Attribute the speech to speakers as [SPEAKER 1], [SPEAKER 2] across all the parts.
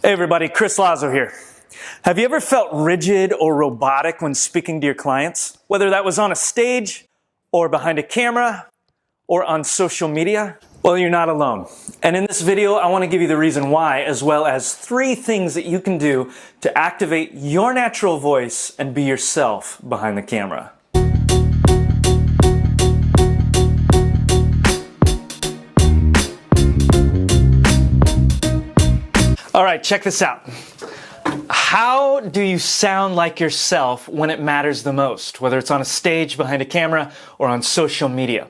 [SPEAKER 1] Hey everybody, Chris Lazo here. Have you ever felt rigid or robotic when speaking to your clients? Whether that was on a stage, or behind a camera, or on social media? Well, you're not alone. And in this video, I want to give you the reason why, as well as 3 things that you can do to activate your natural voice and be yourself behind the camera. All right, check this out. How do you sound like yourself when it matters the most, whether it's on a stage, behind a camera, or on social media?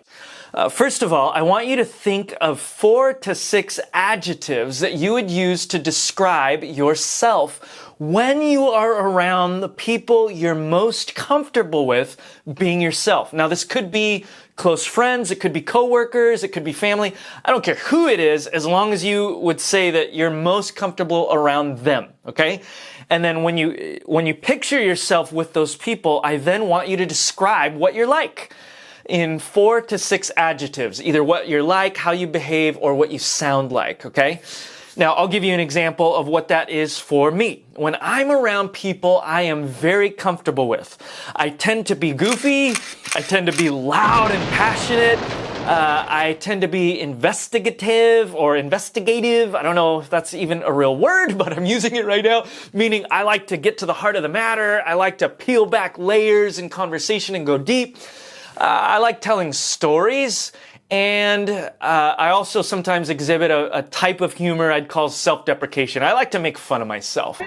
[SPEAKER 1] First of all, I want you to think of 4 to 6 adjectives that you would use to describe yourself when you are around the people you're most comfortable with being yourself. Now, this could be close friends, it could be coworkers, it could be family. I don't care who it is, as long as you would say that you're most comfortable around them, okay? And then when you picture yourself with those people, I then want you to describe what you're like in 4 to 6 adjectives, either what you're like, how you behave, or what you sound like, okay? Now, I'll give you an example of what that is for me. When I'm around people I am very comfortable with, I tend to be goofy, I tend to be loud and passionate, I tend to be investigative or investigative. I don't know if that's even a real word, but I'm using it right now, meaning I like to get to the heart of the matter, I like to peel back layers in conversation and go deep. I like telling stories, and I also sometimes exhibit a type of humor I'd call self-deprecation. I like to make fun of myself.
[SPEAKER 2] Hey,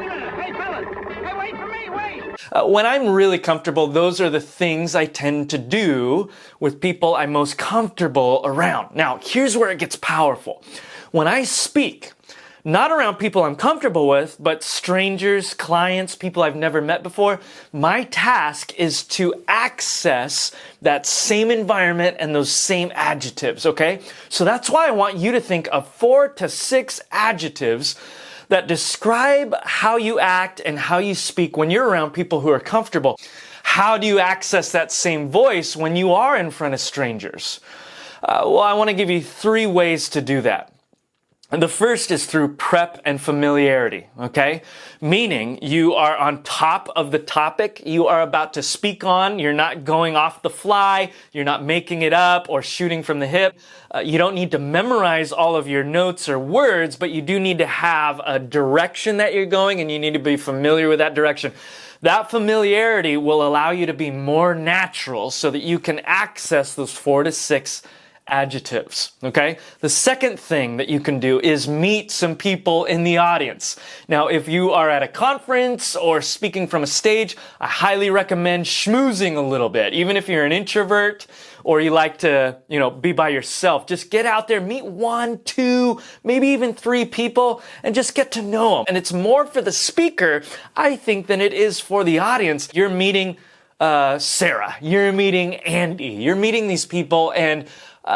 [SPEAKER 2] fellas! Hey, wait for me, wait!
[SPEAKER 1] When I'm really comfortable, those are the things I tend to do with people I'm most comfortable around. Now, here's where it gets powerful. When I speak, not around people I'm comfortable with, but strangers, clients, people I've never met before, my task is to access that same environment and those same adjectives, okay? So that's why I want you to think of 4 to 6 adjectives that describe how you act and how you speak when you're around people who are comfortable. How do you access that same voice when you are in front of strangers? Well, I want to give you 3 ways to do that. And the first is through prep and familiarity, okay? Meaning you are on top of the topic you are about to speak on. You're not going off the fly. You're not making it up or shooting from the hip. You don't need to memorize all of your notes or words, but you do need to have a direction that you're going, and you need to be familiar with that direction. That familiarity will allow you to be more natural so that you can access those 4 to 6 adjectives, okay? The second thing that you can do is meet some people in the audience. Now, if you are at a conference or speaking from a stage, I highly recommend schmoozing a little bit. Even if you're an introvert or you like to, be by yourself, just get out there, meet 1, 2, maybe even 3 people and just get to know them. And it's more for the speaker, I think, than it is for the audience. You're meeting Sarah, you're meeting Andy, you're meeting these people, and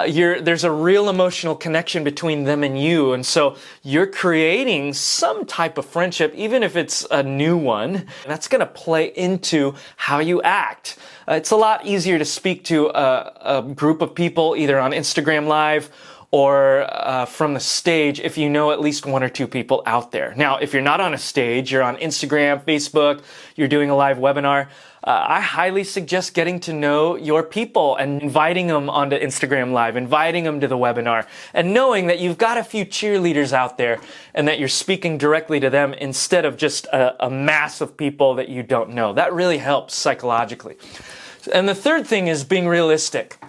[SPEAKER 1] there's a real emotional connection between them and you, and so you're creating some type of friendship, even if it's a new one. And that's going to play into how you act. It's a lot easier to speak to a group of people either on Instagram Live or from the stage if you know at least 1 or 2 people out there. Now, if you're not on a stage, you're on Instagram, Facebook, you're doing a live webinar, I highly suggest getting to know your people and inviting them onto Instagram Live, inviting them to the webinar, and knowing that you've got a few cheerleaders out there and that you're speaking directly to them instead of just a mass of people that you don't know. That really helps psychologically. And the third thing is being realistic.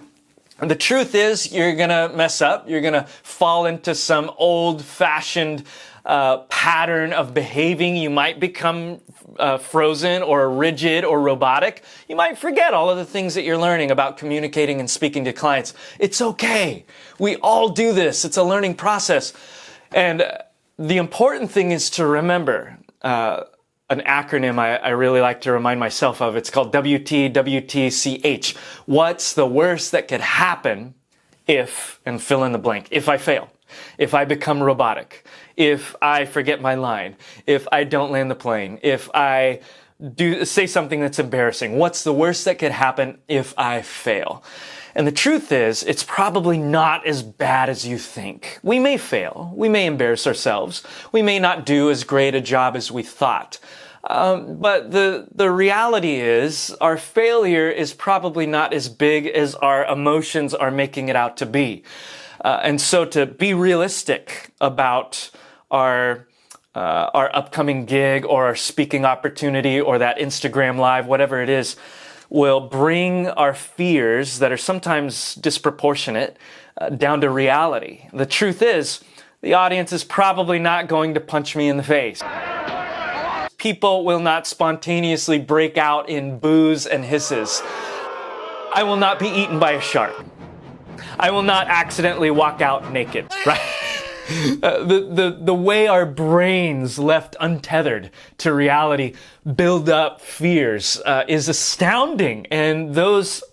[SPEAKER 1] And the truth is, you're going to mess up. You're going to fall into some old-fashioned pattern of behaving. You might become frozen or rigid or robotic. You might forget all of the things that you're learning about communicating and speaking to clients. It's okay. We all do this. It's a learning process. And the important thing is to remember an acronym I really like to remind myself of. It's called WTWTCH. What's the worst that could happen if, and fill in the blank, if I fail, if I become robotic, if I forget my line, if I don't land the plane, if I say something that's embarrassing. What's the worst that could happen if I fail? And the truth is, it's probably not as bad as you think. We may fail. We may embarrass ourselves. We may not do as great a job as we thought. But the reality is, our failure is probably not as big as our emotions are making it out to be. And so to be realistic about our upcoming gig or our speaking opportunity or that Instagram live, whatever it is, will bring our fears that are sometimes disproportionate down to reality. The truth is, the audience is probably not going to punch me in the face. People will not spontaneously break out in boos and hisses. I will not be eaten by a shark. I will not accidentally walk out naked, right? The way our brains, left untethered to reality, build up fears is astounding. And those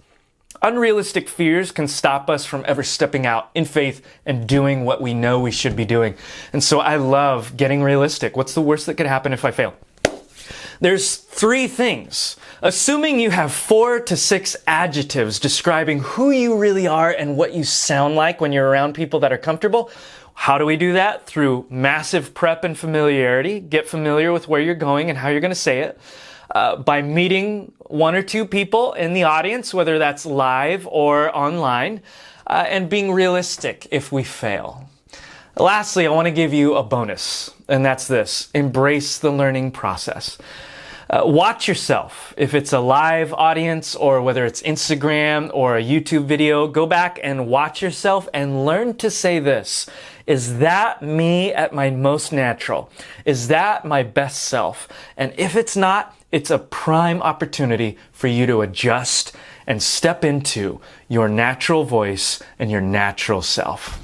[SPEAKER 1] unrealistic fears can stop us from ever stepping out in faith and doing what we know we should be doing. And so I love getting realistic. What's the worst that could happen if I fail? There's 3 things. Assuming you have 4 to 6 adjectives describing who you really are and what you sound like when you're around people that are comfortable. How do we do that? Through massive prep and familiarity. Get familiar with where you're going and how you're going to say it. By meeting 1 or 2 people in the audience, whether that's live or online, and being realistic if we fail. Lastly, I want to give you a bonus, and that's this. Embrace the learning process. Watch yourself. If it's a live audience or whether it's Instagram or a YouTube video, go back and watch yourself and learn to say this. Is that me at my most natural? Is that my best self? And if it's not, it's a prime opportunity for you to adjust and step into your natural voice and your natural self.